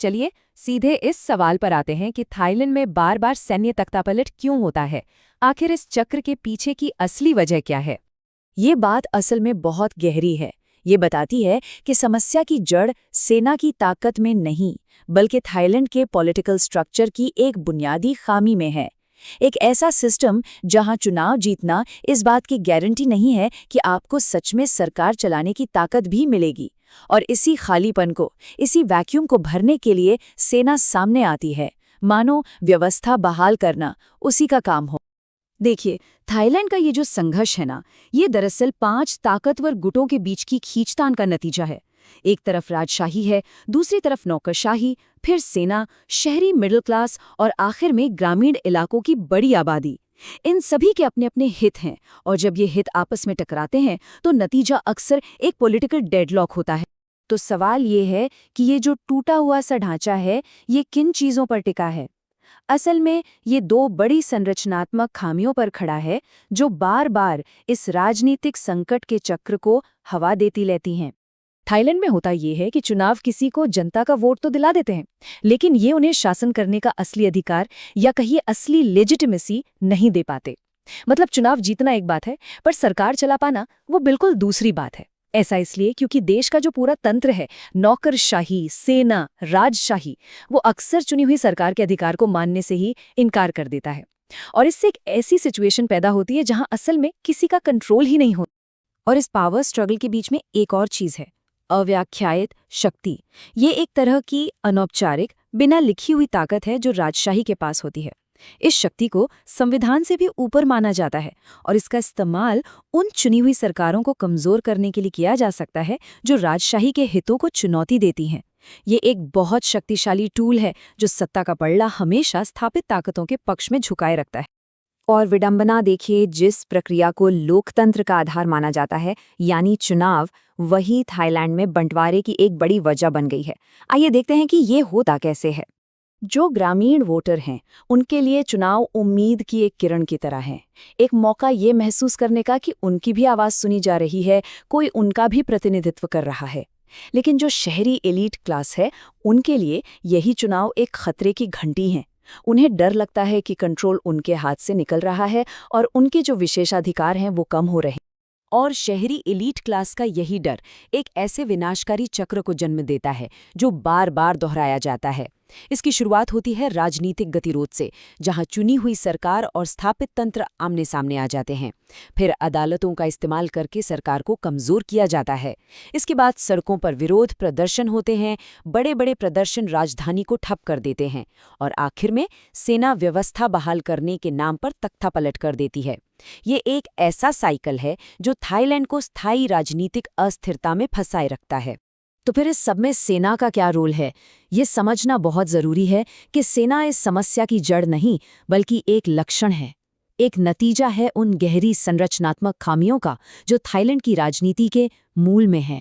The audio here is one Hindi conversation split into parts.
चलिए सीधे इस सवाल पर आते हैं कि थाईलैंड में बार बार सैन्य तख्तापलट क्यों होता है। आखिर इस चक्र के पीछे की असली वजह क्या है। ये बात असल में बहुत गहरी है। ये बताती है कि समस्या की जड़ सेना की ताकत में नहीं, बल्कि थाईलैंड के पॉलिटिकल स्ट्रक्चर की एक बुनियादी खामी में है। एक ऐसा सिस्टम जहां चुनाव जीतना इस बात की गारंटी नहीं है कि आपको सच में सरकार चलाने की ताकत भी मिलेगी। और इसी खालीपन को, इसी वैक्यूम को भरने के लिए सेना सामने आती है, मानो व्यवस्था बहाल करना उसी का काम हो। देखिए, थाईलैंड का ये जो संघर्ष है ना, ये दरअसल 5 ताकतवर गुटों के बीच की खींचतान का नतीजा है। एक तरफ राजशाही है, दूसरी तरफ नौकरशाही, फिर सेना, शहरी मिडिल क्लास और आखिर में ग्रामीण इलाकों की बड़ी आबादी। इन सभी के अपने अपने हित हैं, और जब ये हित आपस में टकराते हैं तो नतीजा अक्सर एक पॉलिटिकल डेडलॉक होता है। तो सवाल ये है कि ये जो टूटा हुआ सा ढांचा है, ये किन चीज़ों पर टिका है। असल में ये 2 बड़ी संरचनात्मक खामियों पर खड़ा है, जो बार बार इस राजनीतिक संकट के चक्र को हवा देती रहती हैं। थाईलैंड में होता ये है कि चुनाव किसी को जनता का वोट तो दिला देते हैं, लेकिन ये उन्हें शासन करने का असली अधिकार या कहिए असली लेजिटिमेसी नहीं दे पाते। मतलब चुनाव जीतना एक बात है, पर सरकार चला पाना वो बिल्कुल दूसरी बात है। ऐसा इसलिए क्योंकि देश का जो पूरा तंत्र है, नौकरशाही, सेना, राजशाही, वो अक्सर चुनी हुई सरकार के अधिकार को मानने से ही इनकार कर देता है। और इससे एक ऐसी सिचुएशन पैदा होती है जहां असल में किसी का कंट्रोल ही नहीं होता। और इस पावर स्ट्रगल के बीच में एक और चीज है, अव्याख्यायित शक्ति। ये एक तरह की अनौपचारिक, बिना लिखी हुई ताकत है जो राजशाही के पास होती है। इस शक्ति को संविधान से भी ऊपर माना जाता है, और इसका इस्तेमाल उन चुनी हुई सरकारों को कमजोर करने के लिए किया जा सकता है जो राजशाही के हितों को चुनौती देती हैं। ये एक बहुत शक्तिशाली टूल है जो सत्ता का पलड़ा हमेशा स्थापित ताकतों के पक्ष में झुकाए रखता है। और विडंबना देखिए, जिस प्रक्रिया को लोकतंत्र का आधार माना जाता है, यानी चुनाव, वही थाईलैंड में बंटवारे की एक बड़ी वजह बन गई है। आइए देखते हैं कि ये होता कैसे है। जो ग्रामीण वोटर हैं, उनके लिए चुनाव उम्मीद की एक किरण की तरह है। एक मौका ये महसूस करने का कि उनकी भी आवाज़ सुनी जा रही है, कोई उनका भी प्रतिनिधित्व कर रहा है। लेकिन जो शहरी एलीट क्लास है, उनके लिए यही चुनाव एक खतरे की घंटी है। उन्हें डर लगता है कि कंट्रोल उनके हाथ से निकल रहा है और उनके जो विशेषाधिकार हैं वो कम हो रहे हैं। और शहरी एलीट क्लास का यही डर एक ऐसे विनाशकारी चक्र को जन्म देता है जो बार बार दोहराया जाता है। इसकी शुरुआत होती है राजनीतिक गतिरोध से, जहां चुनी हुई सरकार और स्थापित तंत्र आमने सामने आ जाते हैं। फिर अदालतों का इस्तेमाल करके सरकार को कमजोर किया जाता है। इसके बाद सड़कों पर विरोध प्रदर्शन होते हैं, बड़े बड़े प्रदर्शन राजधानी को ठप कर देते हैं, और आखिर में सेना व्यवस्था बहाल करने के नाम पर तख्तापलट कर देती है। ये एक ऐसा साइकिल है जो थाईलैंड को स्थायी राजनीतिक अस्थिरता में फंसाए रखता है। तो फिर इस सब में सेना का क्या रोल है, ये समझना बहुत जरूरी है कि सेना इस समस्या की जड़ नहीं, बल्कि एक लक्षण है, एक नतीजा है उन गहरी संरचनात्मक खामियों का जो थाईलैंड की राजनीति के मूल में है।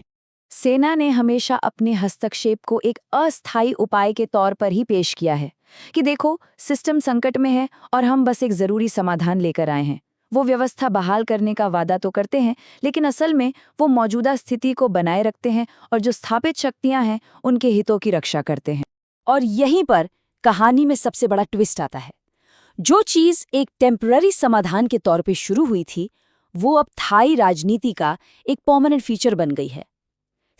सेना ने हमेशा अपने हस्तक्षेप को एक अस्थायी उपाय के तौर पर ही पेश किया है कि देखो, सिस्टम संकट में है और हम बस एक जरूरी समाधान लेकर आए हैं। वो व्यवस्था बहाल करने का वादा तो करते हैं, लेकिन असल में वो मौजूदा स्थिति को बनाए रखते हैं और जो स्थापित शक्तियां हैं उनके हितों की रक्षा करते हैं। और यहीं पर कहानी में सबसे बड़ा ट्विस्ट आता है। जो चीज एक टेम्पररी समाधान के तौर पे शुरू हुई थी, वो अब थाई राजनीति का एक परमानेंट फीचर बन गई है।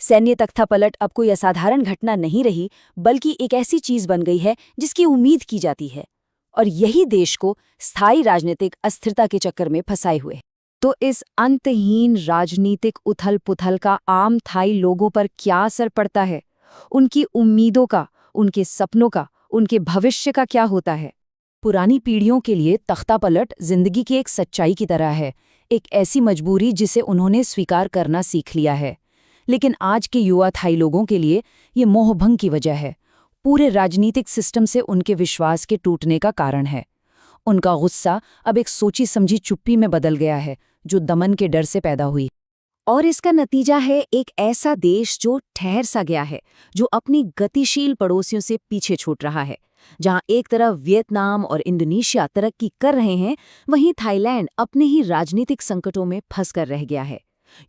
सैन्य तख्तापलट अब कोई असाधारण घटना नहीं रही, बल्कि एक ऐसी चीज बन गई है जिसकी उम्मीद की जाती है, और यही देश को स्थायी राजनीतिक अस्थिरता के चक्कर में फंसाए हुए। तो इस अंतहीन राजनीतिक उथल-पुथल का आम थाई लोगों पर क्या असर पड़ता है? उनकी उम्मीदों का, उनके सपनों का, उनके भविष्य का क्या होता है? पुरानी पीढ़ियों के लिए तख्तापलट जिंदगी की एक सच्चाई की तरह है, एक ऐसी मजबूरी जिसे उन्होंने स्वीकार करना सीख लिया है। लेकिन आज के युवा थाई लोगों के लिए ये मोहभंग की वजह है, पूरे राजनीतिक सिस्टम से उनके विश्वास के टूटने का कारण है। उनका गुस्सा अब एक सोची समझी चुप्पी में बदल गया है, जो दमन के डर से पैदा हुई। और इसका नतीजा है एक ऐसा देश जो ठहर सा गया है, जो अपनी गतिशील पड़ोसियों से पीछे छूट रहा है। जहां एक तरफ वियतनाम और इंडोनेशिया तरक्की कर रहे हैं, वहीं थाईलैंड अपने ही राजनीतिक संकटों में फंस कर रह गया है।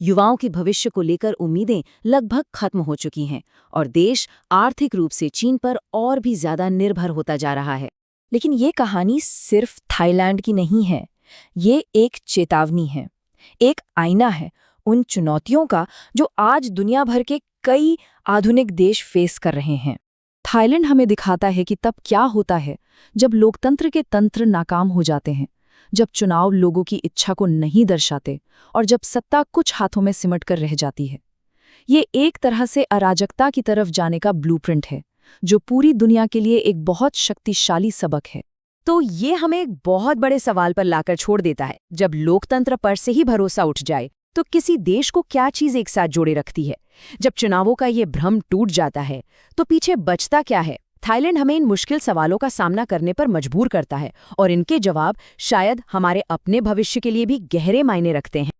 युवाओं के भविष्य को लेकर उम्मीदें लगभग खत्म हो चुकी हैं और देश आर्थिक रूप से चीन पर और भी ज्यादा निर्भर होता जा रहा है। लेकिन ये कहानी सिर्फ थाईलैंड की नहीं है। ये एक चेतावनी है, एक आईना है उन चुनौतियों का जो आज दुनिया भर के कई आधुनिक देश फेस कर रहे हैं। थाईलैंड हमें दिखाता है कि तब क्या होता है जब लोकतंत्र के तंत्र नाकाम हो जाते हैं, जब चुनाव लोगों की इच्छा को नहीं दर्शाते और जब सत्ता कुछ हाथों में सिमट कर रह जाती है। ये एक तरह से अराजकता की तरफ जाने का ब्लूप्रिंट है, जो पूरी दुनिया के लिए एक बहुत शक्तिशाली सबक है। तो ये हमें एक बहुत बड़े सवाल पर लाकर छोड़ देता है। जब लोकतंत्र पर से ही भरोसा उठ जाए तो किसी देश को क्या चीज एक साथ जोड़े रखती है? जब चुनावों का ये भ्रम टूट जाता है तो पीछे बचता क्या है? थाईलैंड हमें इन मुश्किल सवालों का सामना करने पर मजबूर करता है और इनके जवाब शायद हमारे अपने भविष्य के लिए भी गहरे मायने रखते हैं।